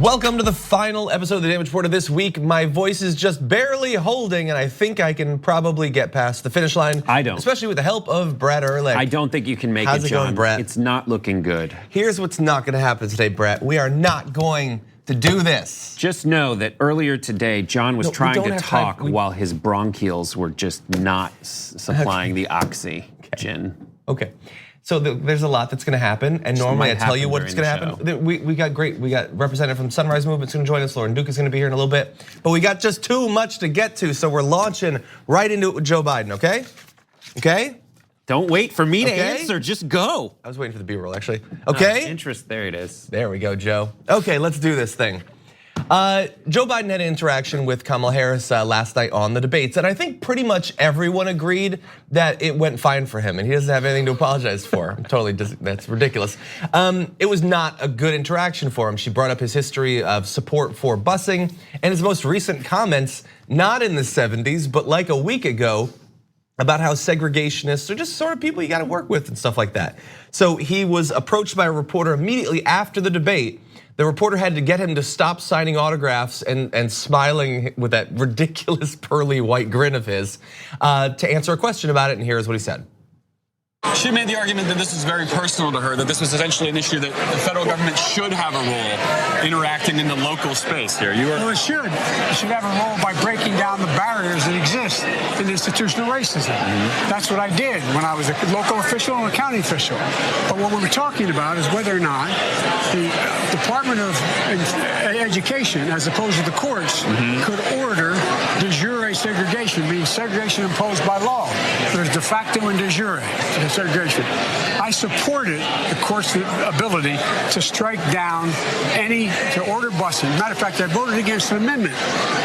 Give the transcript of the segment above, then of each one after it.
Welcome to the final episode of the Damage Report of this week. My voice is just barely holding, and I think I can probably get past the finish line. I don't. Especially with the help of Brett Erlich. I don't think you can make it, John. How's it going, Brett? It's not looking good. Here's what's not gonna happen today, Brett. We are not going to do this. Just know that earlier today, John was trying to talk while his bronchioles were just not supplying the oxygen. Okay. So there's a lot that's gonna happen, and normally I tell you what's gonna happen. We got representative from Sunrise Movement's gonna join us. Lauren Duca is gonna be here in a little bit, but we got just too much to get to, so we're launching right into it with Joe Biden. Okay? Okay? Don't wait for me to answer. Just go. I was waiting for the B-roll actually. Okay? Interest. There it is. There we go, Joe. Okay, let's do this thing. Joe Biden had an interaction with Kamala Harris last night on the debates, and I think pretty much everyone agreed that it went fine for him, and he doesn't have anything to apologize for. That's ridiculous. It was not a good interaction for him. She brought up his history of support for busing, and his most recent comments, not in the 70s, but like a week ago, about how segregationists are just sort of people you gotta work with and stuff like that. So he was approached by a reporter immediately after the debate. The reporter had to get him to stop signing autographs and smiling with that ridiculous pearly white grin of his to answer a question about it, and here's what he said. She made the argument that this is very personal to her, that this was essentially an issue that the federal government should have a role interacting in the local space here. Well, it should. It should have a role by breaking down the barriers that exist in institutional racism. That's what I did when I was a local official and a county official. But what we were talking about is whether or not the Department of Education, as opposed to the courts, could order de jure segregation, meaning segregation imposed by law. There's de facto and de jure segregation. I supported the court's ability to strike down to order busing. Matter of fact, I voted against an amendment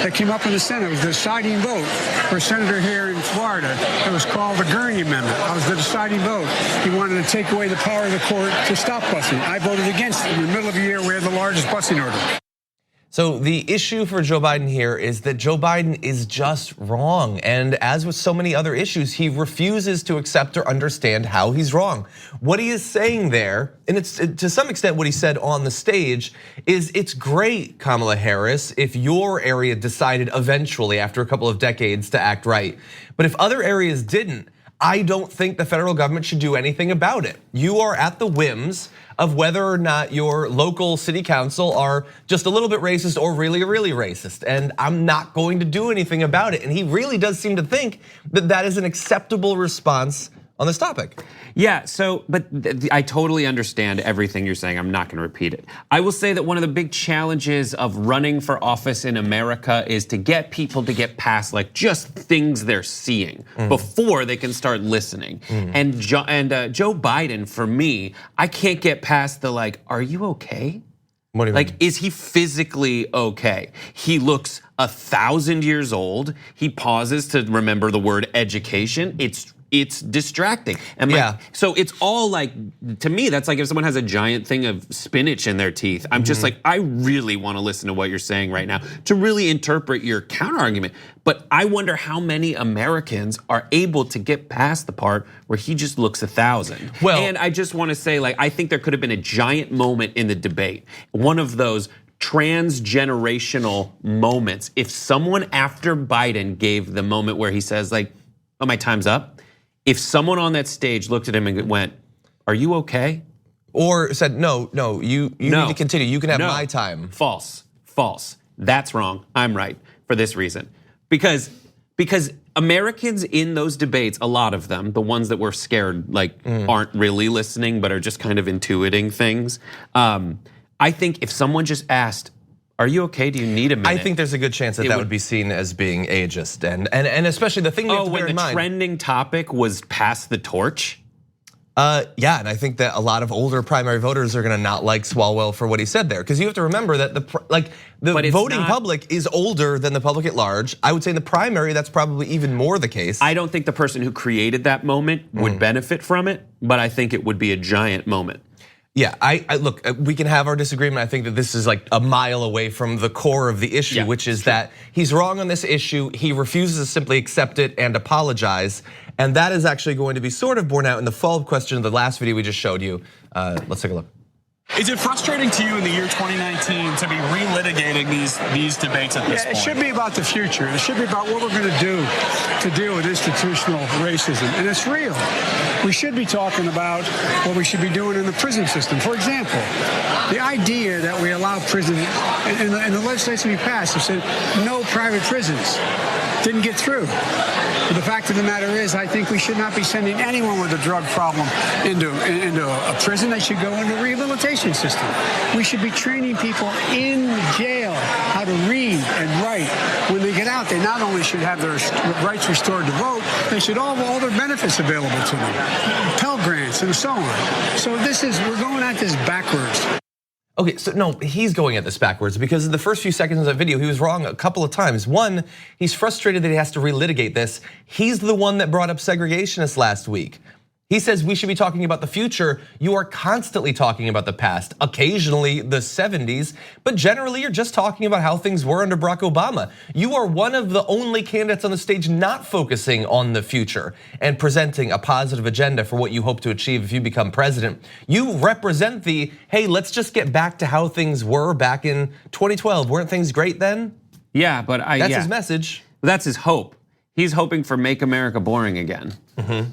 that came up in the Senate. It was the deciding vote for a senator here in Florida. It was called the Gurney Amendment. I was the deciding vote. He wanted to take away the power of the court to stop busing. I voted against it. In the middle of the year, we had the largest busing order. So the issue for Joe Biden here is that Joe Biden is just wrong. And as with so many other issues, he refuses to accept or understand how he's wrong. What he is saying there, and it's to some extent what he said on the stage, is it's great, Kamala Harris, if your area decided eventually after a couple of decades to act right. But if other areas didn't, I don't think the federal government should do anything about it. You are at the whims of whether or not your local city council are just a little bit racist or really, really racist. And I'm not going to do anything about it. And he really does seem to think that that is an acceptable response on this topic. Yeah, but I totally understand everything you're saying. I'm not gonna repeat it. I will say that one of the big challenges of running for office in America is to get people to get past like just things they're seeing before they can start listening. And Joe Biden, for me, I can't get past the like, are you okay? What do you mean? Like, is he physically okay? He looks 1,000 years old. He pauses to remember the word education. It's distracting. And so it's all like, to me, that's like if someone has a giant thing of spinach in their teeth. I'm just like, I really wanna listen to what you're saying right now to really interpret your counter argument. But I wonder how many Americans are able to get past the part where he just looks 1,000. Well, and I just wanna say, like, I think there could have been a giant moment in the debate. One of those transgenerational moments. If someone after Biden gave the moment where he says like, oh, my time's up. If someone on that stage looked at him and went, are you okay? Or said, no, you need to continue, you can have my time. False, that's wrong, I'm right for this reason. Because Americans in those debates, a lot of them, the ones that were scared, like aren't really listening, but are just kind of intuiting things. I think if someone just asked, are you okay? Do you need a minute? I think there's a good chance that would be seen as being ageist, and especially the thing you have to bear in mind. When the trending topic was pass the torch. Yeah, and I think that a lot of older primary voters are gonna not like Swalwell for what he said there, because you have to remember that the voting public is older than the public at large. I would say in the primary, that's probably even more the case. I don't think the person who created that moment would benefit from it, but I think it would be a giant moment. Yeah, I look, we can have our disagreement. I think that this is like a mile away from the core of the issue, which is that he's wrong on this issue. He refuses to simply accept it and apologize. And that is actually going to be sort of borne out in the follow-up question of the last video we just showed you. Let's take a look. Is it frustrating to you in the year 2019 to be relitigating these debates at this point? It should be about the future. It should be about what we're going to do to deal with institutional racism. And it's real. We should be talking about what we should be doing in the prison system. For example, the idea that we allow prison, in the legislation we passed, it said no private prisons. Didn't get through. But the fact of the matter is, I think we should not be sending anyone with a drug problem into a prison. They should go into a rehabilitation system. We should be training people in jail how to read and write. When they get out, they not only should have their rights restored to vote, they should all their benefits available to them, Pell Grants and so on. So we're going at this backwards. Okay, so no, he's going at this backwards because in the first few seconds of that video, he was wrong a couple of times. One, he's frustrated that he has to relitigate this. He's the one that brought up segregationists last week. He says we should be talking about the future. You are constantly talking about the past, occasionally the 70s, but generally you're just talking about how things were under Barack Obama. You are one of the only candidates on the stage not focusing on the future and presenting a positive agenda for what you hope to achieve if you become president. You represent the, hey, let's just get back to how things were back in 2012. Weren't things great then? Yeah, but that's his message. That's his hope. He's hoping for make America boring again.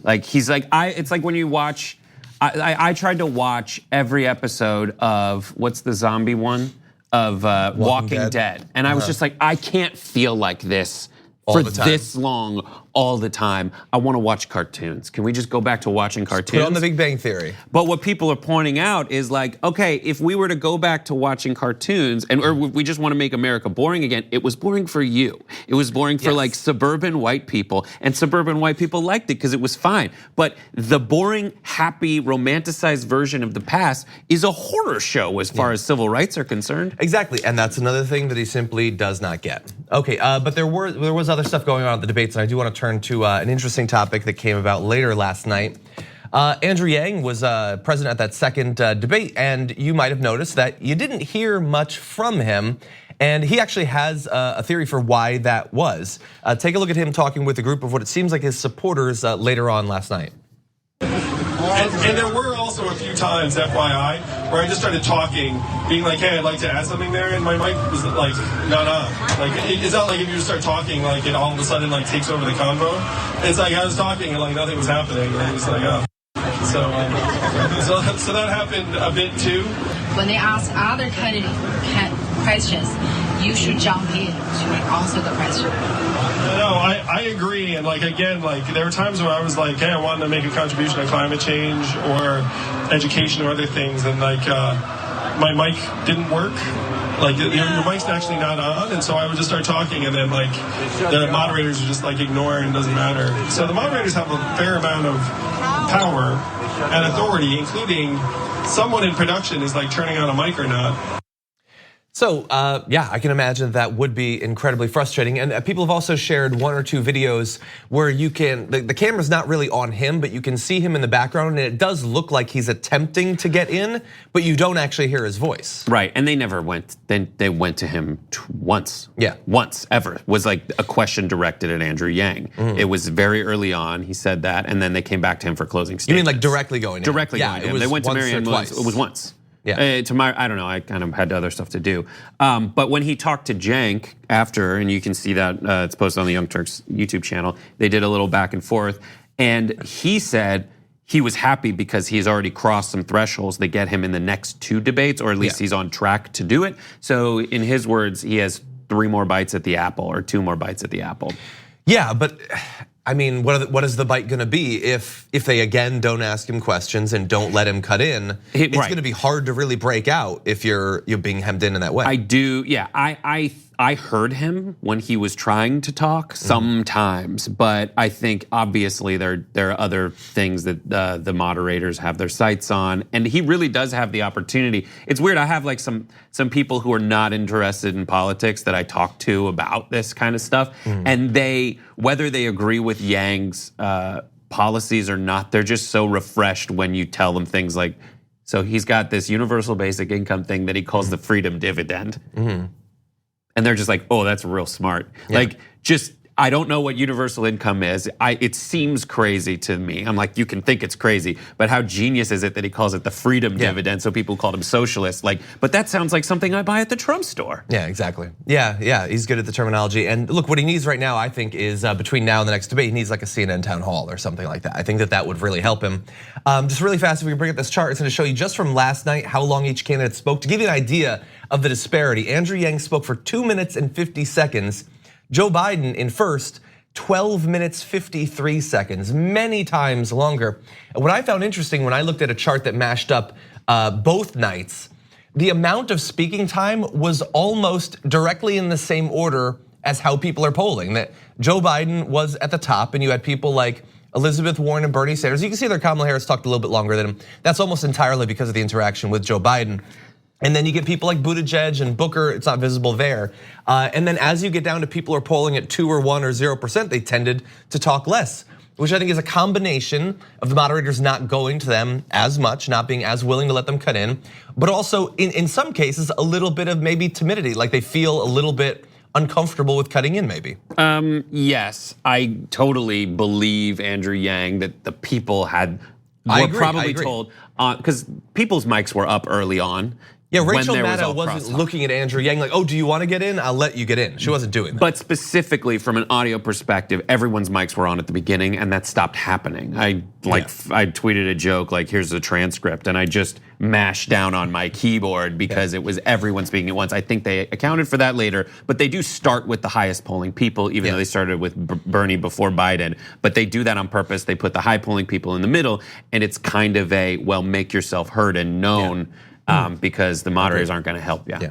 Like he's like, it's like when you watch, I tried to watch every episode of, what's the zombie one? Of Walking Dead. And I was just like, I can't feel like this for this long all the time. I want to watch cartoons. Can we just go back to watching cartoons? Put on the Big Bang Theory. But what people are pointing out is like, okay, if we were to go back to watching cartoons or we just want to make America boring again, it was boring for you. It was boring for like suburban white people, and suburban white people liked it because it was fine. But the boring, happy, romanticized version of the past is a horror show as far as civil rights are concerned. Exactly, and that's another thing that he simply does not get. Okay, but there was other stuff going on at the debates, and I do want to turn to an interesting topic that came about later last night. Andrew Yang was present at that second debate, and you might have noticed that you didn't hear much from him, and he actually has a theory for why that was. Take a look at him talking with a group of what it seems like his supporters later on last night. And there were also a few times, FYI, where I just started talking, being like, hey, I'd like to add something there, and my mic was like, not on. Like, it's not like if you just start talking, like it all of a sudden like takes over the convo. It's like I was talking and like nothing was happening, and it was like, oh. So that happened a bit too. When they ask other questions, you should jump in to answer the question. No, I agree, and like again, like there were times where I was like, hey, I wanted to make a contribution on climate change or education or other things, and like my mic didn't work. Like your mic's actually not on, and so I would just start talking, and then like the moderators would just like ignore and it doesn't matter. So the moderators have a fair amount of power and authority, including someone in production is like turning on a mic or not. So yeah, I can imagine that would be incredibly frustrating. And people have also shared one or two videos where you can, the camera's not really on him, but you can see him in the background, and it does look like he's attempting to get in, but you don't actually hear his voice. Right, and they never went, they went to him once. Yeah. Once, ever, was like a question directed at Andrew Yang. It was very early on, he said that, and then they came back to him for closing statements. You mean like directly going in? Directly going in. They went to Marianne Williams, it was once. Yeah. To my, I don't know, I kind of had other stuff to do. But when he talked to Cenk after, and you can see that it's posted on the Young Turks YouTube channel, they did a little back and forth. And he said he was happy because he's already crossed some thresholds that get him in the next two debates, or at least he's on track to do it. So in his words, he has 3 more bites at the apple or 2 more bites at the apple. Yeah, but I mean, what is the bite gonna be if they again don't ask him questions and don't let him cut in? It's gonna be hard to really break out if you're being hemmed in that way. I do, yeah. I heard him when he was trying to talk sometimes, but I think obviously there are other things that the moderators have their sights on, and he really does have the opportunity. It's weird. I have like some people who are not interested in politics that I talk to about this kind of stuff, and whether they agree with Yang's policies or not, they're just so refreshed when you tell them things like, so he's got this universal basic income thing that he calls the freedom dividend. And they're just like, oh, that's real smart. Like, just I don't know what universal income is. It seems crazy to me. I'm like, you can think it's crazy, but how genius is it that he calls it the freedom dividend? So people called him socialist. Like, but that sounds like something I buy at the Trump store. Yeah, exactly. Yeah, he's good at the terminology. And look, what he needs right now, I think, is between now and the next debate, he needs like a CNN town hall or something like that. I think that would really help him. Just really fast, if we can bring up this chart, it's going to show you just from last night how long each candidate spoke. To give you an idea of the disparity, Andrew Yang spoke for 2 minutes and 50 seconds. Joe Biden in first, 12 minutes, 53 seconds, many times longer. And what I found interesting when I looked at a chart that mashed up both nights, the amount of speaking time was almost directly in the same order as how people are polling. That Joe Biden was at the top, and you had people like Elizabeth Warren and Bernie Sanders. You can see that Kamala Harris talked a little bit longer than him. That's almost entirely because of the interaction with Joe Biden. And then you get people like Buttigieg and Booker, it's not visible there. And then as you get down to people who are polling at 2 or 1 or 0%, they tended to talk less, which I think is a combination of the moderators not going to them as much, not being as willing to let them cut in, but also in some cases, a little bit of maybe timidity, like they feel a little bit uncomfortable with cutting in maybe. Yes, I totally believe Andrew Yang that the people were probably told, because people's mics were up early on. Yeah, Rachel Maddow wasn't looking at Andrew Yang like, oh, do you want to get in? I'll let you get in. She wasn't doing that. But specifically from an audio perspective, everyone's mics were on at the beginning and that stopped happening. I tweeted a joke like, here's the transcript, and I just mashed down on my keyboard because it was everyone speaking at once. I think they accounted for that later, but they do start with the highest polling people, even though they started with Bernie before Biden. But they do that on purpose. They put the high polling people in the middle, and it's kind of a, well, make yourself heard and known. Because the moderators aren't going to help you. Yeah.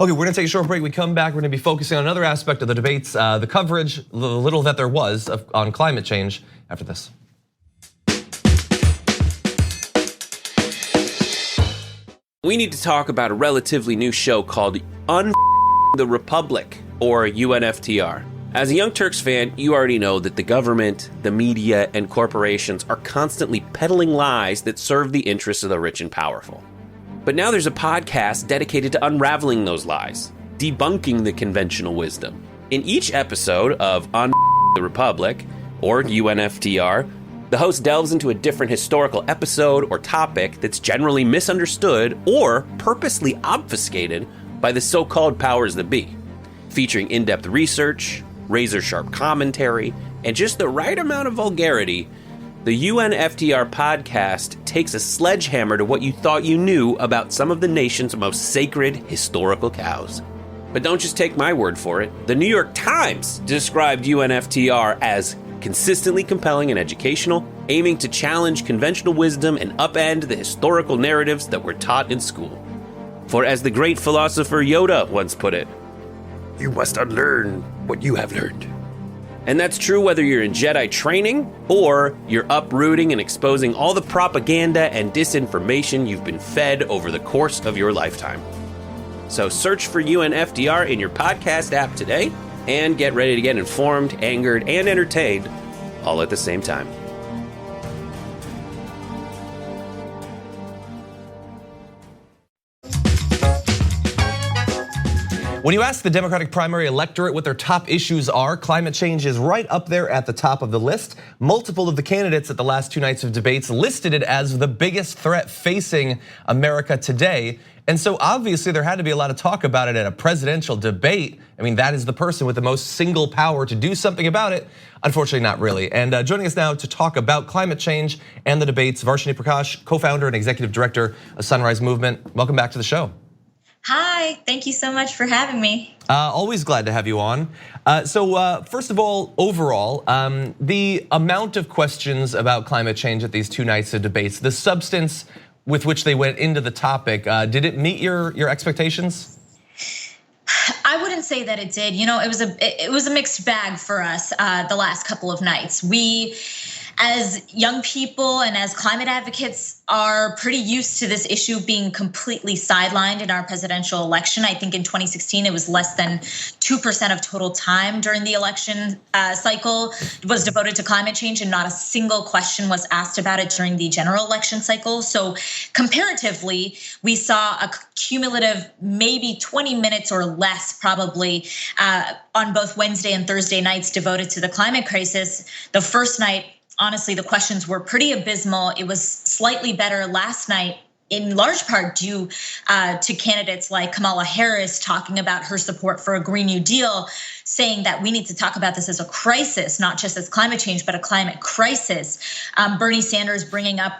Okay, we're going to take a short break. We come back, we're going to be focusing on another aspect of the debates, the coverage, the little that there was on climate change after this. We need to talk about a relatively new show called the Republic, or UNFTR. As a Young Turks fan, you already know that the government, the media, and corporations are constantly peddling lies that serve the interests of the rich and powerful. But now there's a podcast dedicated to unraveling those lies, debunking the conventional wisdom. In each episode of On the Republic, or UNFTR, the host delves into a different historical episode or topic that's generally misunderstood or purposely obfuscated by the so-called powers that be, featuring in-depth research, razor-sharp commentary, and just the right amount of vulgarity. The UNFTR podcast takes a sledgehammer to what you thought you knew about some of the nation's most sacred historical cows. But don't just take my word for it. The New York Times described UNFTR as consistently compelling and educational, aiming to challenge conventional wisdom and upend the historical narratives that were taught in school. For as the great philosopher Yoda once put it, you must unlearn what you have learned. And that's true whether you're in Jedi training or you're uprooting and exposing all the propaganda and disinformation you've been fed over the course of your lifetime. So search for UNFTR in your podcast app today and get ready to get informed, angered, and entertained all at the same time. When you ask the Democratic primary electorate what their top issues are, climate change is right up there at the top of the list. Multiple of the candidates at the last 2 nights of debates listed it as the biggest threat facing America today. And so obviously there had to be a lot of talk about it at a presidential debate. I mean, that is the person with the most single power to do something about it. Unfortunately, not really. And joining us now to talk about climate change and the debates, Varshini Prakash, co-founder and executive director of Sunrise Movement. Welcome back to the show. Hi, thank you so much for having me. Always glad to have you on. So first of all, overall, the amount of questions about climate change at these 2 nights of debates, the substance with which they went into the topic, did it meet your expectations? I wouldn't say that it did. You know, it was a mixed bag for us the last couple of nights. We as young people and as climate advocates are pretty used to this issue being completely sidelined in our presidential election. I think in 2016, it was less than 2% of total time during the election cycle was devoted to climate change, and not a single question was asked about it during the general election cycle. So comparatively, we saw a cumulative maybe 20 minutes or less probably on both Wednesday and Thursday nights devoted to the climate crisis. The first night, honestly, the questions were pretty abysmal. It was slightly better last night, in large part due to candidates like Kamala Harris talking about her support for a Green New Deal, saying that we need to talk about this as a crisis, not just as climate change, but a climate crisis. Bernie Sanders bringing up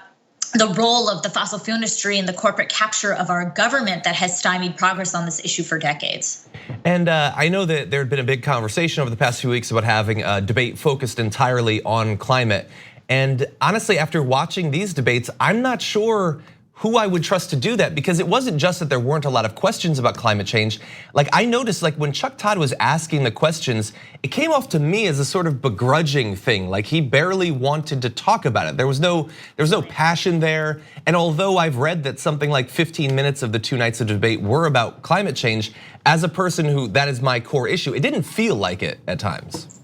the role of the fossil fuel industry and the corporate capture of our government that has stymied progress on this issue for decades. And I know that there had been a big conversation over the past few weeks about having a debate focused entirely on climate. And honestly, after watching these debates, I'm not sure who I would trust to do that, because it wasn't just that there weren't a lot of questions about climate change. Like, I noticed, like, when Chuck Todd was asking the questions, it came off to me as a sort of begrudging thing. Like, he barely wanted to talk about it. There was no passion there. And although I've read that something like 15 minutes of the 2 nights of debate were about climate change, as a person who that is my core issue, it didn't feel like it at times.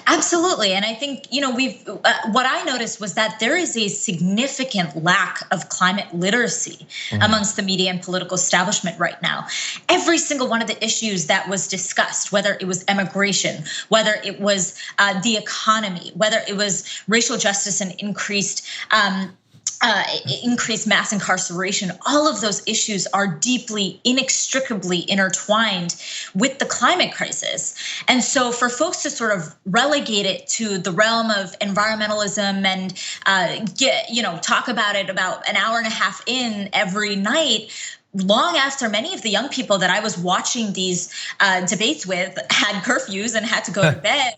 Absolutely, and I think what I noticed was that there is a significant lack of climate literacy amongst the media and political establishment right now. Every single one of the issues that was discussed, whether it was immigration, whether it was the economy, whether it was racial justice and increased mass incarceration, all of those issues are deeply, inextricably intertwined with the climate crisis. And so for folks to sort of relegate it to the realm of environmentalism and talk about it about an hour and a half in every night, long after many of the young people that I was watching these debates with had curfews and had to go to bed,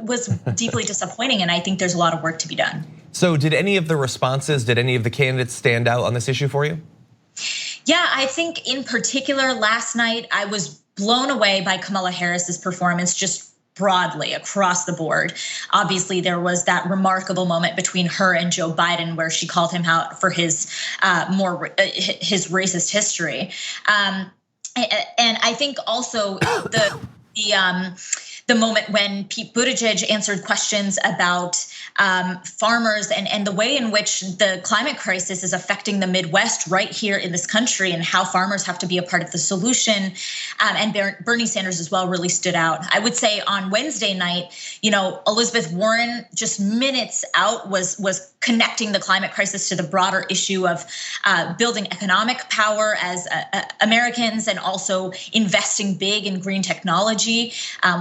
was deeply disappointing. And I think there's a lot of work to be done. So did any of the responses, did any of the candidates stand out on this issue for you? Yeah, I think in particular last night, I was blown away by Kamala Harris's performance just broadly across the board. Obviously, there was that remarkable moment between her and Joe Biden where she called him out for his his racist history. And I think also the moment when Pete Buttigieg answered questions about farmers and the way in which the climate crisis is affecting the Midwest right here in this country, and how farmers have to be a part of the solution. And Bernie Sanders as well really stood out. I would say on Wednesday night, Elizabeth Warren, just minutes out, was connecting the climate crisis to the broader issue of building economic power as Americans, and also investing big in green technology,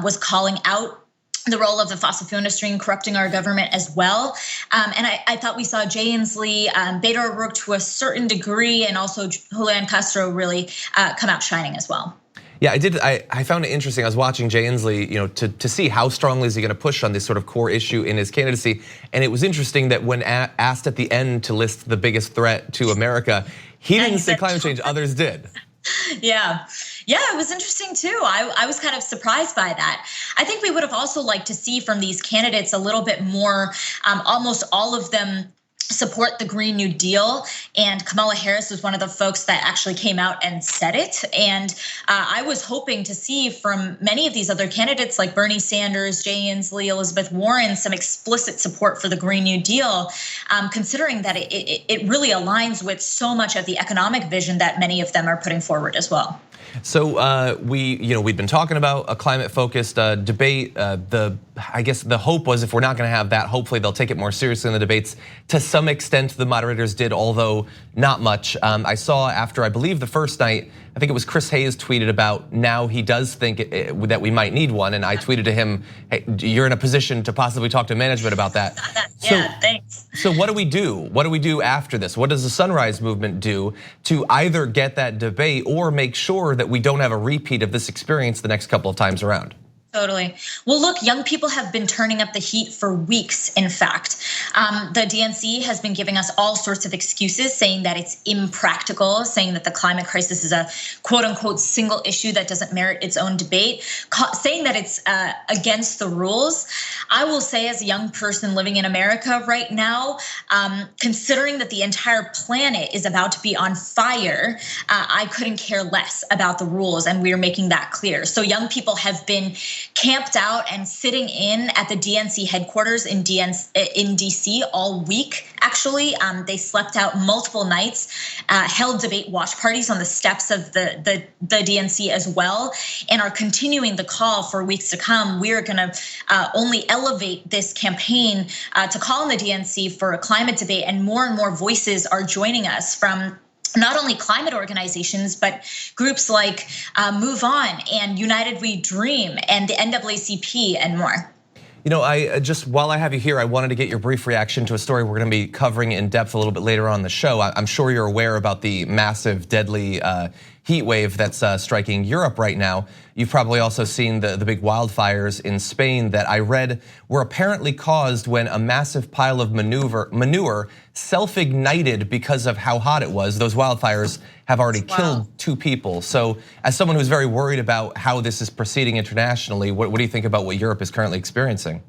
was calling out the role of the fossil fuel industry in corrupting our government as well. And I thought we saw Jay Inslee, Beto O'Rourke to a certain degree, and also Julian Castro really come out shining as well. Yeah, I did. I found it interesting. I was watching Jay Inslee, to see how strongly is he going to push on this sort of core issue in his candidacy. And it was interesting that when asked at the end to list the biggest threat to America, he didn't say climate change, others did. Yeah, it was interesting too. I was kind of surprised by that. I think we would have also liked to see from these candidates a little bit more. Almost all of them support the Green New Deal, and Kamala Harris was one of the folks that actually came out and said it. And I was hoping to see from many of these other candidates like Bernie Sanders, Jay Inslee, Elizabeth Warren, some explicit support for the Green New Deal, considering that it really aligns with so much of the economic vision that many of them are putting forward as well. So we've been talking about a climate-focused debate. I guess the hope was, if we're not going to have that, hopefully they'll take it more seriously in the debates. To some extent, the moderators did, although not much. I saw after, I believe, the first night, I think it was Chris Hayes tweeted about now he does think that we might need one, and I tweeted to him, "Hey, you're in a position to possibly talk to management about that." Yeah, thanks. So what do we do? What do we do after this? What does the Sunrise Movement do to either get that debate or make sure that we don't have a repeat of this experience the next couple of times around? Totally. Well, look, young people have been turning up the heat for weeks, in fact. The DNC has been giving us all sorts of excuses, saying that it's impractical, saying that the climate crisis is a quote unquote single issue that doesn't merit its own debate, saying that it's against the rules. I will say, as a young person living in America right now, considering that the entire planet is about to be on fire, I couldn't care less about the rules, and we're making that clear. So young people have been camped out and sitting in at the DNC headquarters in DC all week. Actually, they slept out multiple nights, held debate watch parties on the steps of the DNC as well, and are continuing the call for weeks to come. We're going to only elevate this campaign to call on the DNC for a climate debate, and more voices are joining us from not only climate organizations, but groups like Move On and United We Dream and the NAACP and more. You know, while I have you here, I wanted to get your brief reaction to a story we're going to be covering in depth a little bit later on the show. I'm sure you're aware about the massive, deadly heat wave that's striking Europe right now. You've probably also seen the big wildfires in Spain that I read were apparently caused when a massive pile of manure self-ignited because of how hot it was. Those wildfires have already killed 2 people. So as someone who's very worried about how this is proceeding internationally, what do you think about what Europe is currently experiencing?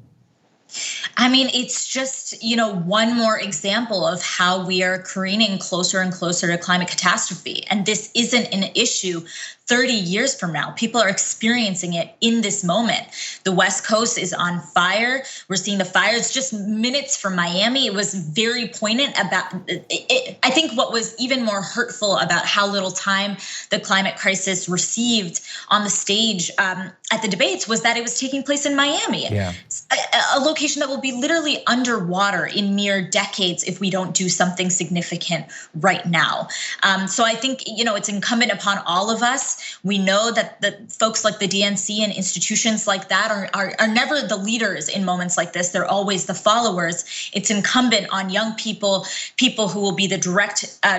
I mean, it's just, one more example of how we are careening closer and closer to climate catastrophe. And this isn't an issue 30 years from now. People are experiencing it in this moment. The West Coast is on fire. We're seeing the fires just minutes from Miami. It was very poignant about it. I think what was even more hurtful about how little time the climate crisis received on the stage at the debates was that it was taking place in Miami. Yeah. A location that will be literally underwater in mere decades if we don't do something significant right now. So I think, it's incumbent upon all of us. We know that the folks like the DNC and institutions like that are never the leaders in moments like this. They're always the followers. It's incumbent on young people who will be the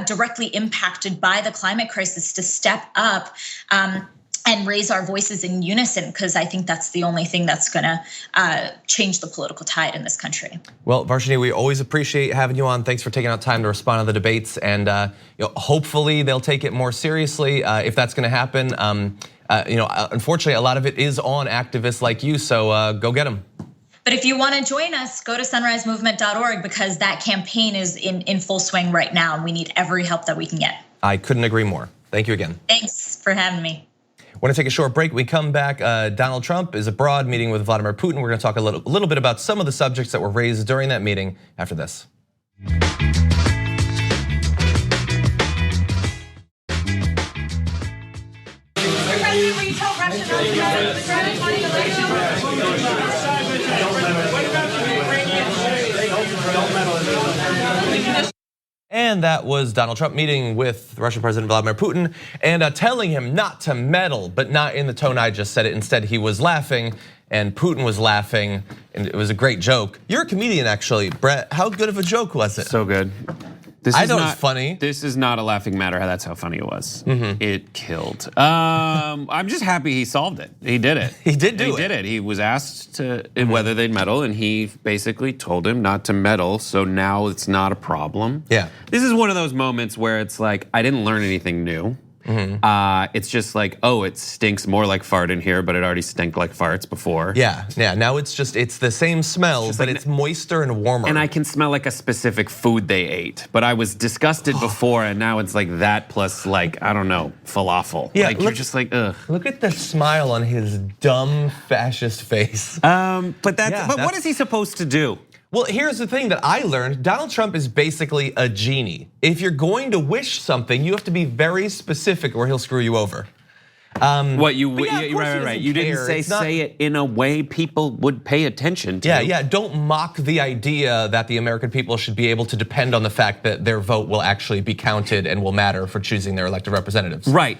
directly impacted by the climate crisis to step up and raise our voices in unison, because I think that's the only thing that's gonna change the political tide in this country. Well, Varshini, we always appreciate having you on. Thanks for taking out time to respond to the debates, and hopefully they'll take it more seriously if that's gonna happen. Unfortunately, a lot of it is on activists like you, so go get them. But if you want to join us, go to sunrisemovement.org, because that campaign is in full swing right now, and we need every help that we can get. I couldn't agree more. Thank you again. Thanks for having me. Want to take a short break. We come back. Donald Trump is abroad meeting with Vladimir Putin. We're going to talk a little bit about some of the subjects that were raised during that meeting after this. And that was Donald Trump meeting with Russian President Vladimir Putin and telling him not to meddle, but not in the tone I just said it. Instead, he was laughing and Putin was laughing, and it was a great joke. You're a comedian, actually, Brett. How good of a joke was it? So good. I know it's funny. This is not a laughing matter. That's how funny it was. It killed. I'm just happy he solved it. He did it. He did He did it. He was asked to whether they'd meddle, and he basically told him not to meddle. So now it's not a problem. Yeah. This is one of those moments where it's like, I didn't learn anything new. It's just like, oh, it stinks more like fart in here, but it already stank like farts before. Yeah. Now it's the same smell, but it's moister and warmer. And I can smell like a specific food they ate, but I was disgusted before, and now it's like that plus like, I don't know, falafel. Yeah, like you're just like, ugh. Look at the smile on his dumb fascist face. But what is he supposed to do? Well, here's the thing that I learned. Donald Trump is basically a genie. If you're going to wish something, you have to be very specific or he'll screw you over. Right. You didn't didn't say it in a way people would pay attention to. Yeah. Don't mock the idea that the American people should be able to depend on the fact that their vote will actually be counted and will matter for choosing their elected representatives. Right.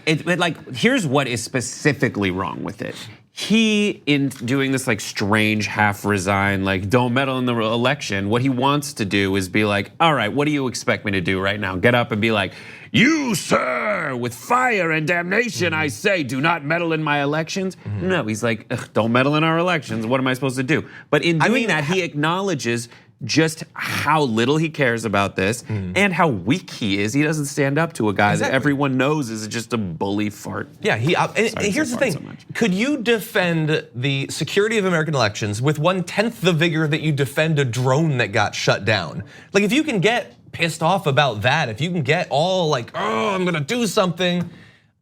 Here's what is specifically wrong with it. he, in doing this like strange half resign, like don't meddle in the election, what he wants to do is be like, all right, what do you expect me to do right now? Get up and be like, you, sir, with fire and damnation, I say, do not meddle in my elections. No, he's like, don't meddle in our elections. What am I supposed to do? But in doing that, he acknowledges just how little he cares about this and how weak he is. He doesn't stand up to a guy that everyone knows is just a bully fart. Yeah, here's the thing. Could you defend the security of American elections with 1/10 the vigor that you defend a drone that got shut down? Like, if you can get pissed off about that, if you can get all like, oh, I'm gonna do something,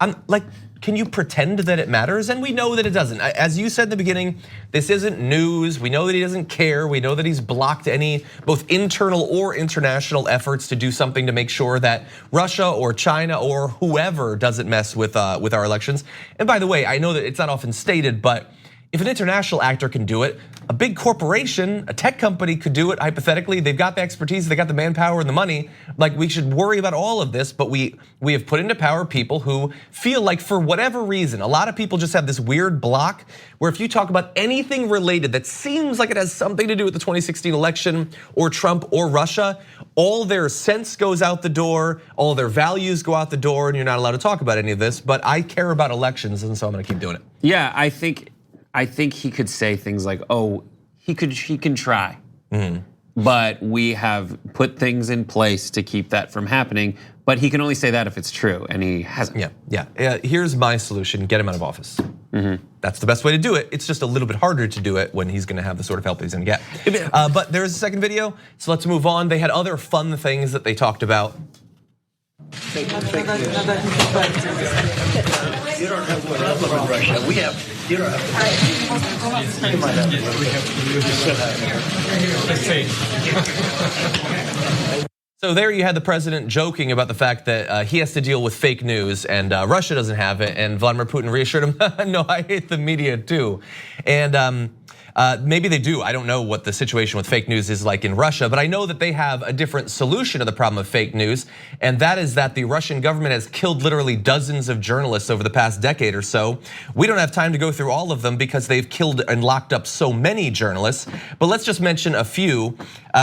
I'm like, can you pretend that it matters? And we know that it doesn't. As you said in the beginning, this isn't news. We know that he doesn't care. We know that he's blocked any both internal or international efforts to do something to make sure that Russia or China or whoever doesn't mess with our elections. And by the way, I know that it's not often stated, but if an international actor can do it, a big corporation, a tech company could do it hypothetically. They've got the expertise, they got the manpower and the money. Like, we should worry about all of this, but we have put into power people who feel like, for whatever reason, a lot of people just have this weird block where if you talk about anything related that seems like it has something to do with the 2016 election or Trump or Russia, all their sense goes out the door, all their values go out the door, and you're not allowed to talk about any of this. But I care about elections, and so I'm gonna keep doing it. Yeah, I think he could say things like, oh, he can try. But we have put things in place to keep that from happening. But he can only say that if it's true, and he hasn't. Yeah. Here's my solution: get him out of office. That's the best way to do it. It's just a little bit harder to do it when he's gonna have the sort of help he's gonna get. But there's a second video, so let's move on. They had other fun things that they talked about. You don't have a problem in Russia. We have. You don't have. You might have. So there you had the president joking about the fact that he has to deal with fake news and Russia doesn't have it, and Vladimir Putin reassured him, no, I hate the media too. And maybe they do. I don't know what the situation with fake news is like in Russia, but I know that they have a different solution to the problem of fake news, and that is that the Russian government has killed literally dozens of journalists over the past decade or so. We don't have time to go through all of them because they've killed and locked up so many journalists, but let's just mention a few.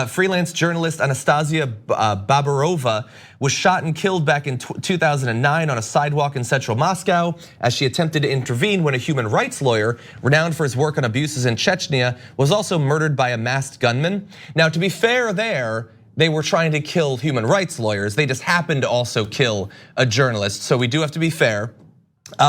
Freelance journalist Anastasia Babarova was shot and killed back in 2009 on a sidewalk in central Moscow as she attempted to intervene when a human rights lawyer, renowned for his work on abuses in Chechnya, was also murdered by a masked gunman. Now, to be fair there, they were trying to kill human rights lawyers. They just happened to also kill a journalist, so we do have to be fair.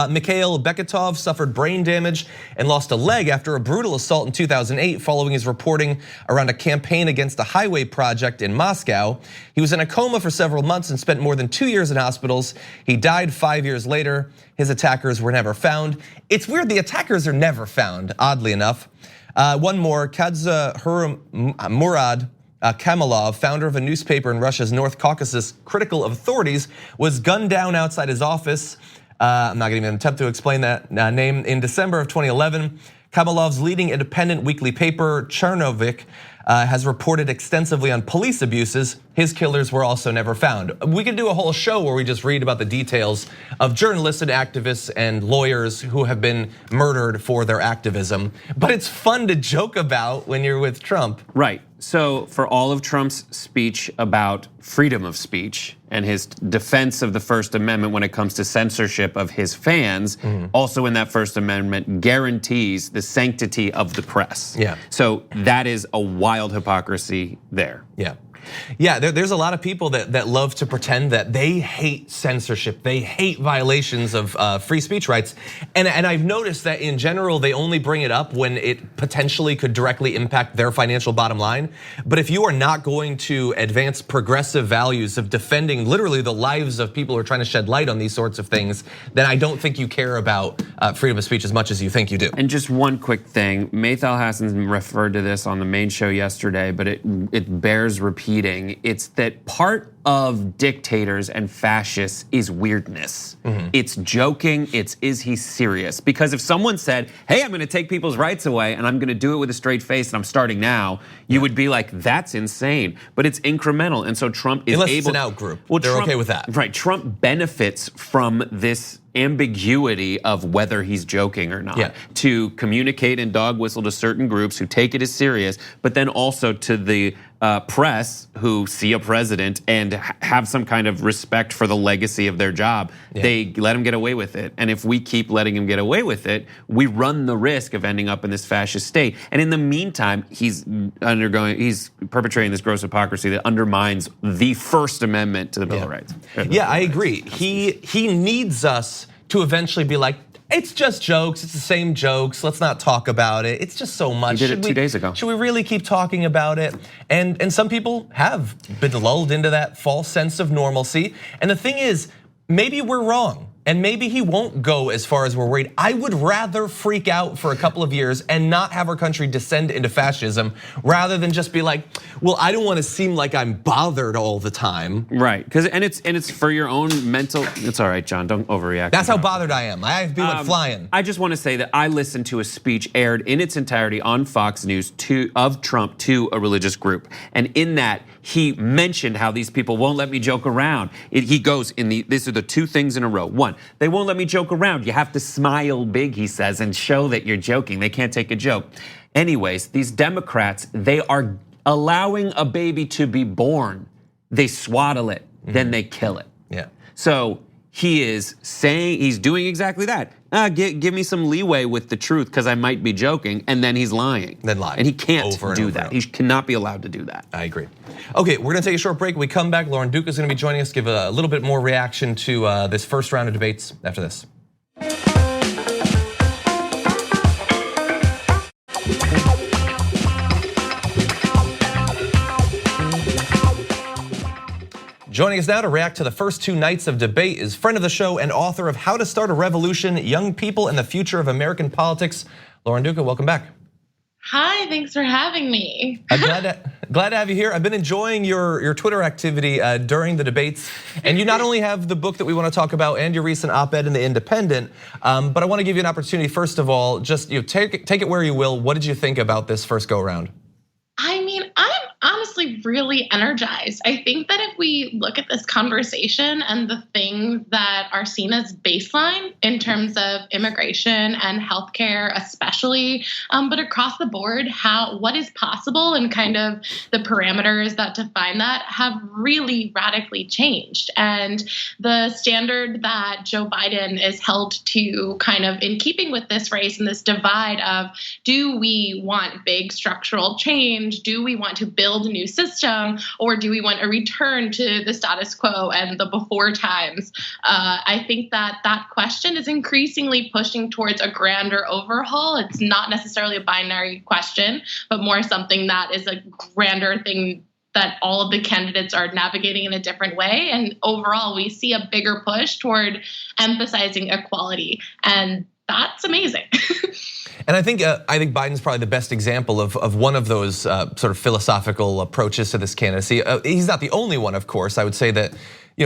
Mikhail Beketov suffered brain damage and lost a leg after a brutal assault in 2008 following his reporting around a campaign against a highway project in Moscow. He was in a coma for several months and spent more than 2 years in hospitals. He died 5 years later. His attackers were never found. It's weird, the attackers are never found, oddly enough. One more, Kadza Murad Kamalov, founder of a newspaper in Russia's North Caucasus, critical of authorities, was gunned down outside his office. I'm not gonna even attempt to explain that name. In December of 2011, Kamalov's leading independent weekly paper, Chernovik, has reported extensively on police abuses. His killers were also never found. We could do a whole show where we just read about the details of journalists and activists and lawyers who have been murdered for their activism. But it's fun to joke about when you're with Trump. Right, so for all of Trump's speech about freedom of speech and his defense of the First Amendment when it comes to censorship of his fans, also in that First Amendment guarantees the sanctity of the press. Yeah. So that is a wild hypocrisy there. Yeah, there's a lot of people that love to pretend that they hate censorship, they hate violations of free speech rights, and I've noticed that in general they only bring it up when it potentially could directly impact their financial bottom line. But if you are not going to advance progressive values of defending literally the lives of people who are trying to shed light on these sorts of things, then I don't think you care about freedom of speech as much as you think you do. And just one quick thing, Maythal Hassan referred to this on the main show yesterday, but it bears repeating. It's that part of dictators and fascists is weirdness. It's joking, is he serious? Because if someone said, hey, I'm gonna take people's rights away and I'm gonna do it with a straight face and I'm starting now, you would be like, that's insane. But it's incremental, and so Trump is Unless it's an out group, they're okay with that. Right, Trump benefits from this ambiguity of whether he's joking or not, to communicate and dog whistle to certain groups who take it as serious, but then also to the press who see a president and have some kind of respect for the legacy of their job. They let him get away with it. And if we keep letting him get away with it, we run the risk of ending up in this fascist state. And in the meantime, he's perpetrating this gross hypocrisy that undermines the First Amendment to the Bill of Rights. Yeah, I agree. He needs us to eventually be like, it's just jokes, it's the same jokes, let's not talk about it. It's just so much. He did it 2 days ago. Should we really keep talking about it? And some people have been lulled into that false sense of normalcy. And the thing is, maybe we're wrong. And maybe he won't go as far as we're worried. I would rather freak out for a couple of years and not have our country descend into fascism rather than just be like, well, I don't want to seem like I'm bothered all the time. Right, and it's for your own mental. It's all right, John, don't overreact. That's how bothered I am. I feel like flying. I just want to say that I listened to a speech aired in its entirety on Fox News of Trump to a religious group. And in that, he mentioned how these people won't let me joke around. He goes, these are the two things in a row. One, they won't let me joke around. You have to smile big, he says, and show that you're joking. They can't take a joke. Anyways, these Democrats, they are allowing a baby to be born. They swaddle it, then they kill it. Yeah. So he is saying, he's doing exactly that. Give me some leeway with the truth because I might be joking, and then he's lying. Then lying. And he can't do that. He cannot be allowed to do that. I agree. Okay, we're gonna take a short break. When we come back, Lauren Duca is gonna be joining us, give a little bit more reaction to this first round of debates after this. Joining us now to react to the first two nights of debate is friend of the show and author of How to Start a Revolution, Young People and the Future of American Politics, Lauren Duca, welcome back. Hi, thanks for having me. Glad to have you here. I've been enjoying your Twitter activity during the debates. And you not only have the book that we want to talk about and your recent op-ed in The Independent, but I want to give you an opportunity, first of all, just take it where you will. What did you think about this first go around? I mean, I'm honestly really energized. I think that if we look at this conversation and the things that are seen as baseline in terms of immigration and healthcare especially, but across the board, what is possible and kind of the parameters that define that have really radically changed. And the standard that Joe Biden is held to, kind of in keeping with this race and this divide of, do we want big structural change? Do we want to build a new system, or do we want a return to the status quo and the before times? I think that question is increasingly pushing towards a grander overhaul. It's not necessarily a binary question, but more something that is a grander thing that all of the candidates are navigating in a different way. And overall, we see a bigger push toward emphasizing equality. And that's amazing. And I think Biden's probably the best example of one of those sort of philosophical approaches to this candidacy. He's not the only one, of course. I would say that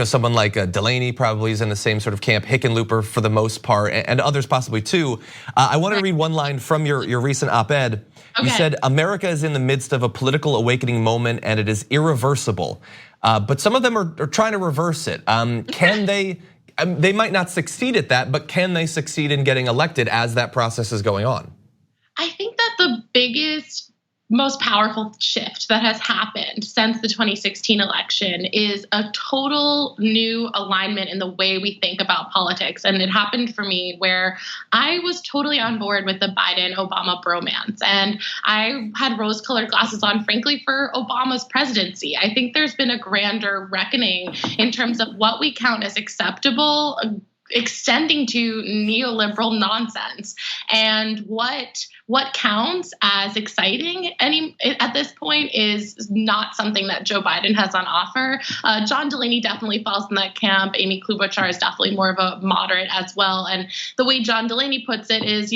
someone like Delaney probably is in the same sort of camp, Hickenlooper for the most part, and others possibly too. I want to read one line from your recent op-ed. Okay. You said, America is in the midst of a political awakening moment and it is irreversible. But some of them are trying to reverse it. Can they? They might not succeed at that, but can they succeed in getting elected as that process is going on? I think that the biggest, most powerful shift that has happened since the 2016 election is a total new alignment in the way we think about politics. And it happened for me where I was totally on board with the Biden-Obama bromance. And I had rose-colored glasses on, frankly, for Obama's presidency. I think there's been a grander reckoning in terms of what we count as acceptable, extending to neoliberal nonsense, and what counts as exciting at this point is not something that Joe Biden has on offer. John Delaney definitely falls in that camp. Amy Klobuchar is definitely more of a moderate as well. And the way John Delaney puts it is,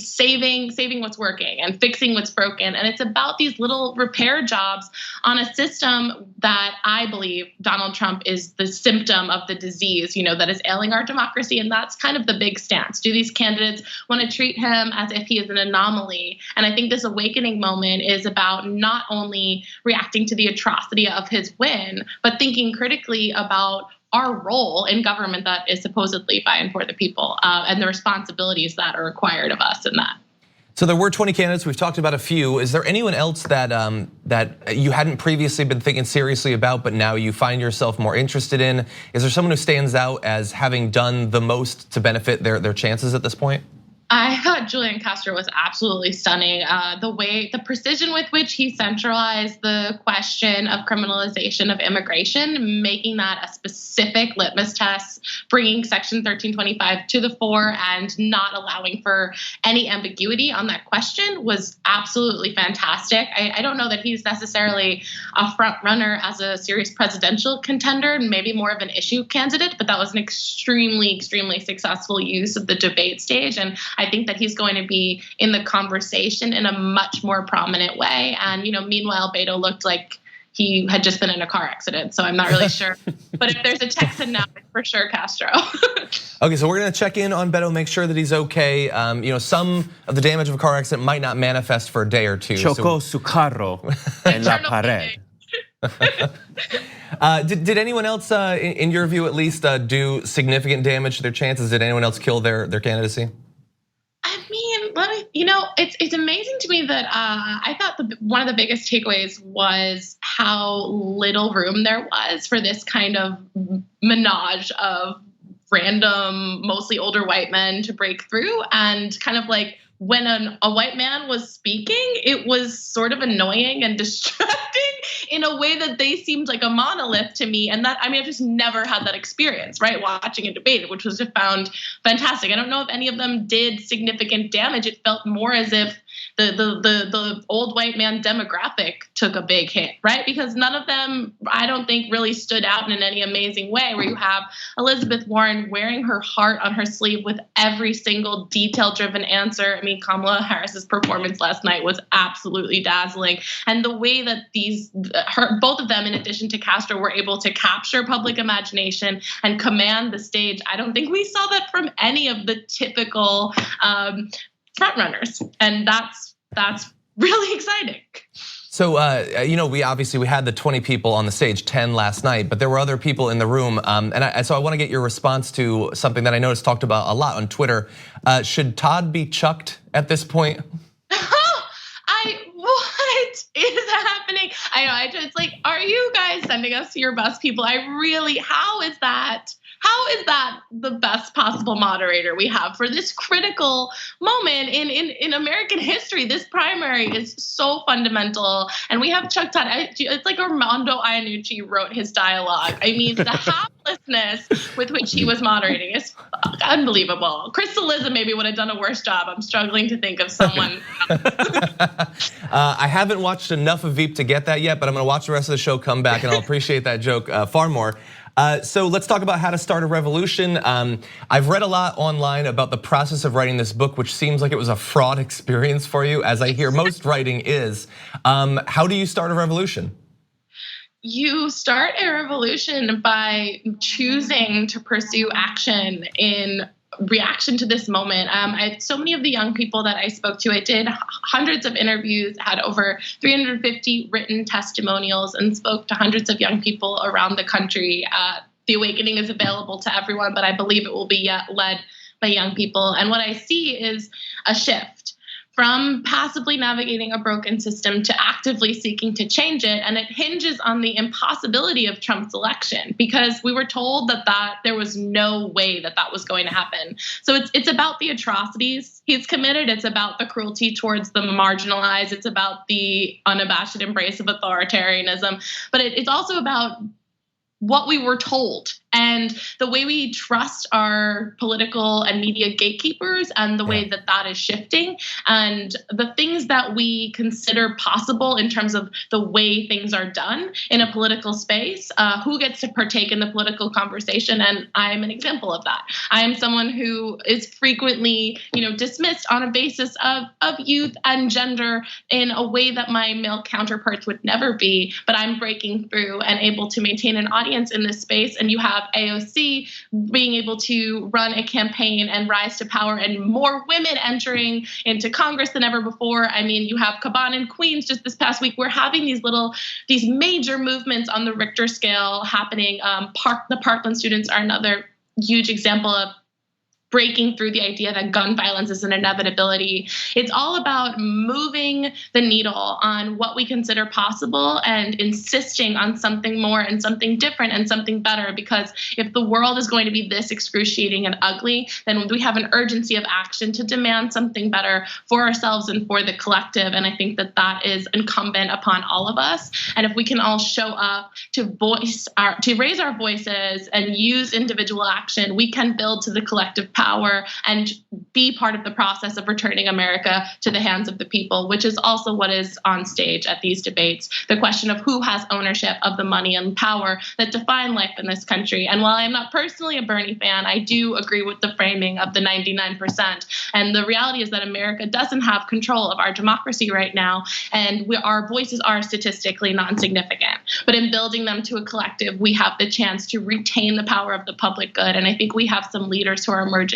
saving what's working and fixing what's broken. And it's about these little repair jobs on a system that I believe Donald Trump is the symptom of the disease, that is ailing our democracy. And that's kind of the big stance. Do these candidates want to treat him as if he is an anomaly? And I think this awakening moment is about not only reacting to the atrocity of his win, but thinking critically about our role in government that is supposedly by and for the people, and the responsibilities that are required of us in that. So there were 20 candidates. We've talked about a few. Is there anyone else that that you hadn't previously been thinking seriously about, but now you find yourself more interested in? Is there someone who stands out as having done the most to benefit their chances at this point? I thought Julian Castro was absolutely stunning. The precision with which he centralized the question of criminalization of immigration, making that a specific litmus test, bringing Section 1325 to the fore and not allowing for any ambiguity on that question was absolutely fantastic. I don't know that he's necessarily a front runner as a serious presidential contender, maybe more of an issue candidate, but that was an extremely, extremely successful use of the debate stage. And I think that he's going to be in the conversation in a much more prominent way. And, meanwhile, Beto looked like he had just been in a car accident. So I'm not really sure. But if there's a Texan now, it's for sure Castro. Okay, so we're gonna check in on Beto, make sure that he's okay. Some of the damage of a car accident might not manifest for a day or two. Chocó su carro en la pared. Did anyone else, in your view at least, do significant damage to their chances? Did anyone else kill their candidacy? I mean, it's amazing to me that I thought one of the biggest takeaways was how little room there was for this kind of menage of random, mostly older white men to break through. And kind of like when a white man was speaking, it was sort of annoying and distracting in a way that they seemed like a monolith to me. And I've just never had that experience, right? Watching a debate, which was just found fantastic. I don't know if any of them did significant damage. It felt more as if the old white man demographic took a big hit, right? Because none of them, I don't think, really stood out in any amazing way, where you have Elizabeth Warren wearing her heart on her sleeve with every single detail-driven answer. I mean, Kamala Harris's performance last night was absolutely dazzling. And the way that both of them, in addition to Castro, were able to capture public imagination and command the stage, I don't think we saw that from any of the typical frontrunners, and that's really exciting. So we had the 20 people on the stage, 10 last night, but there were other people in the room, so I want to get your response to something that I noticed talked about a lot on Twitter. Should Todd be chucked at this point? What is happening? I know. It's like, are you guys sending us your best people? How is that the best possible moderator we have for this critical moment in American history? This primary is so fundamental, and we have Chuck Todd. It's like Armando Iannucci wrote his dialogue. I mean, the haplessness with which he was moderating is unbelievable. Crystal Liza maybe would have done a worse job. I'm struggling to think of someone. I haven't watched enough of Veep to get that yet, but I'm gonna watch the rest of the show, come back, and I'll appreciate that joke far more. So let's talk about how to start a revolution. I've read a lot online about the process of writing this book, which seems like it was a fraught experience for you, as I hear most writing is. How do you start a revolution? You start a revolution by choosing to pursue action in reaction to this moment. So many of the young people that I spoke to, I did hundreds of interviews, had over 350 written testimonials, and spoke to hundreds of young people around the country. The Awakening is available to everyone, but I believe it will be led by young people. And what I see is a shift from passively navigating a broken system to actively seeking to change it. And it hinges on the impossibility of Trump's election, because we were told that there was no way that was going to happen. So it's about the atrocities he's committed. It's about the cruelty towards the marginalized. It's about the unabashed embrace of authoritarianism. But it's also about what we were told and the way we trust our political and media gatekeepers, and the way that is shifting, and the things that we consider possible in terms of the way things are done in a political space, who gets to partake in the political conversation. And I'm an example of that. I am someone who is frequently, dismissed on a basis of youth and gender in a way that my male counterparts would never be, but I'm breaking through and able to maintain an audience in this space. And you have AOC being able to run a campaign and rise to power, and more women entering into Congress than ever before. I mean, you have Caban in Queens just this past week. We're having these major movements on the Richter scale happening. The Parkland students are another huge example of breaking through the idea that gun violence is an inevitability. It's all about moving the needle on what we consider possible and insisting on something more and something different and something better. Because if the world is going to be this excruciating and ugly, then we have an urgency of action to demand something better for ourselves and for the collective. And I think that that is incumbent upon all of us. And if we can all show up to raise our voices and use individual action, we can build to the collective power and be part of the process of returning America to the hands of the people, which is also what is on stage at these debates. The question of who has ownership of the money and power that define life in this country. And while I'm not personally a Bernie fan, I do agree with the framing of the 99%. And the reality is that America doesn't have control of our democracy right now, and our voices are statistically non-significant. But in building them to a collective, we have the chance to retain the power of the public good. And I think we have some leaders who are emerging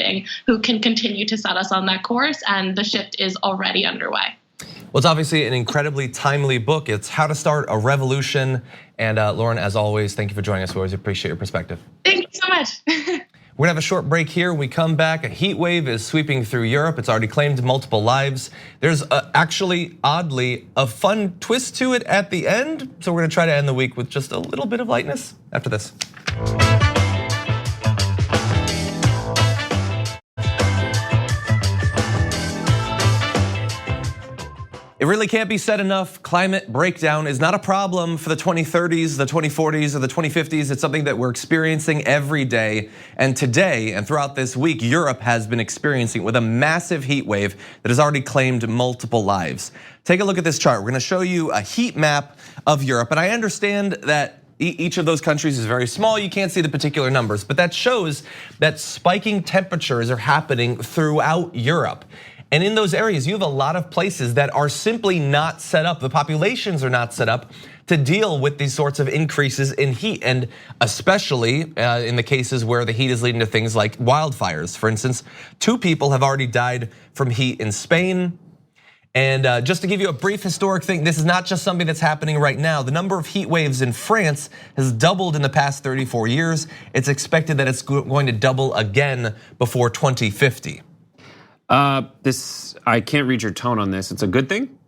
who can continue to set us on that course, and the shift is already underway. Well, it's obviously an incredibly timely book. It's How to Start a Revolution. And Lauren, as always, thank you for joining us. We always appreciate your perspective. Thank you so much. We're gonna have a short break here. When we come back, a heat wave is sweeping through Europe. It's already claimed multiple lives. There's actually, oddly, a fun twist to it at the end. So we're gonna try to end the week with just a little bit of lightness after this. It really can't be said enough. Climate breakdown is not a problem for the 2030s, the 2040s, or the 2050s. It's something that we're experiencing every day. And today and throughout this week, Europe has been experiencing with a massive heat wave that has already claimed multiple lives. Take a look at this chart. We're gonna show you a heat map of Europe. And I understand that each of those countries is very small. You can't see the particular numbers, but that shows that spiking temperatures are happening throughout Europe. And in those areas, you have a lot of places that are simply not set up. The populations are not set up to deal with these sorts of increases in heat. And especially in the cases where the heat is leading to things like wildfires. For instance, 2 people have already died from heat in Spain. And just to give you a brief historic thing, this is not just something that's happening right now. The number of heat waves in France has doubled in the past 34 years. It's expected that it's going to double again before 2050. I can't read your tone on this. It's a good thing?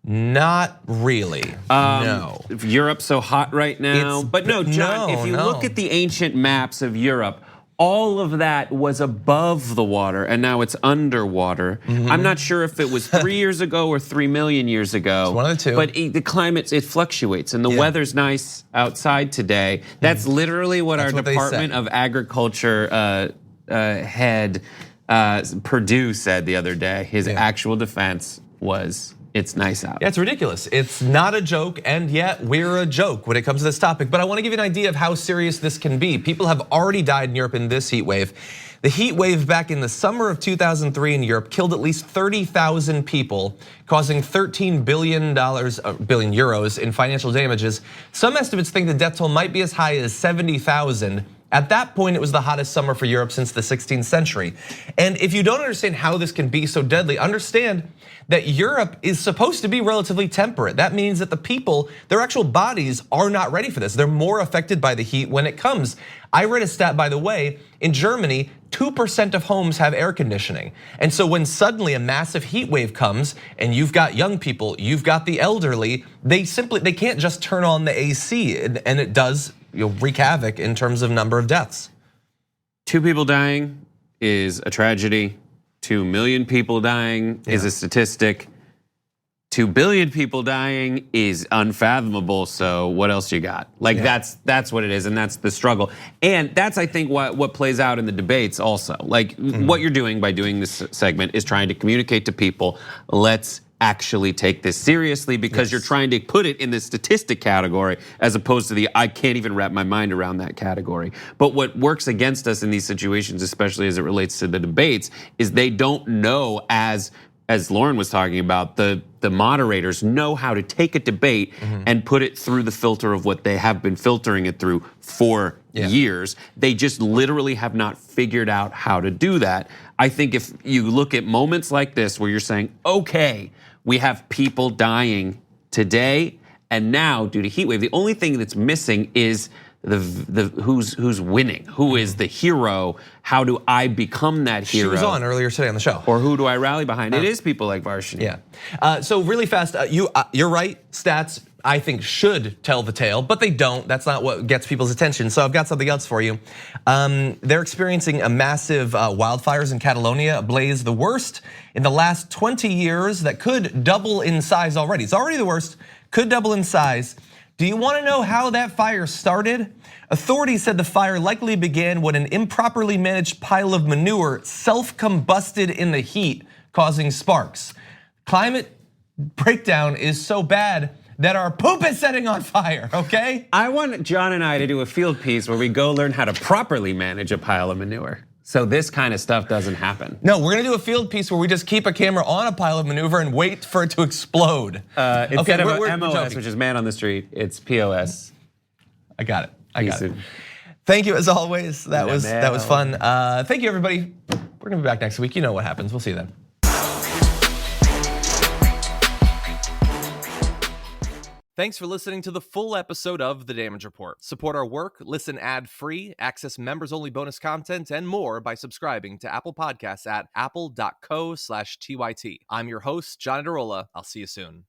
Not really, no. Europe's so hot right now. But no, John, if you look at the ancient maps of Europe, all of that was above the water and now it's underwater. I'm not sure if it was 3 years ago or 3 million years ago. It's one of the two. But the climate, it fluctuates and the weather's nice outside today. That's literally what our Department of Agriculture head Purdue said the other day. His actual defense was, it's nice out. Yeah, it's ridiculous. It's not a joke, and yet we're a joke when it comes to this topic. But I want to give you an idea of how serious this can be. People have already died in Europe in this heat wave. The heat wave back in the summer of 2003 in Europe killed at least 30,000 people, causing $13 billion euros in financial damages. Some estimates think the death toll might be as high as 70,000. At that point, it was the hottest summer for Europe since the 16th century. And if you don't understand how this can be so deadly, understand that Europe is supposed to be relatively temperate. That means that the people, their actual bodies are not ready for this. They're more affected by the heat when it comes. I read a stat, by the way, in Germany, 2% of homes have air conditioning. And so when suddenly a massive heat wave comes and you've got young people, you've got the elderly, they can't just turn on the AC, and it does wreak havoc in terms of number of deaths. 2 people dying is a tragedy. 2 million people dying is a statistic. 2 billion people dying is unfathomable. So what else you got? Like that's what it is, and that's the struggle. And that's, I think, what plays out in the debates also. Like what you're doing by doing this segment is trying to communicate to people, let's actually take this seriously, because you're trying to put it in the statistic category as opposed to the I can't even wrap my mind around that category. But what works against us in these situations, especially as it relates to the debates, is they don't know, as Lauren was talking about, the moderators know how to take a debate and put it through the filter of what they have been filtering it through for years. They just literally have not figured out how to do that. I think if you look at moments like this where you're saying, okay, we have people dying today and now due to heat wave, the only thing that's missing is the who's winning, who is the hero, how do I become that hero? She was on earlier today on the show. Or who do I rally behind? It is people like Varshini. Yeah. So really fast, you're right, stats I think should tell the tale, but they don't. That's not what gets people's attention. So I've got something else for you. They're experiencing a massive wildfires in Catalonia, a blaze the worst in the last 20 years that could double in size already. It's already the worst, could double in size. Do you want to know how that fire started? Authorities said the fire likely began when an improperly managed pile of manure self-combusted in the heat, causing sparks. Climate breakdown is so bad that our poop is setting on fire, okay? I want John and I to do a field piece where we go learn how to properly manage a pile of manure, so this kind of stuff doesn't happen. No, we're gonna do a field piece where we just keep a camera on a pile of manure and wait for it to explode. Instead of MOS, which is man on the street, it's POS. I got it. I got it. Thank you as always. That was fun. Thank you everybody. We're gonna be back next week. You know what happens. We'll see you then. Thanks for listening to the full episode of The Damage Report. Support our work, listen ad-free, access members-only bonus content, and more by subscribing to Apple Podcasts at apple.co/TYT. I'm your host, John Adarola. I'll see you soon.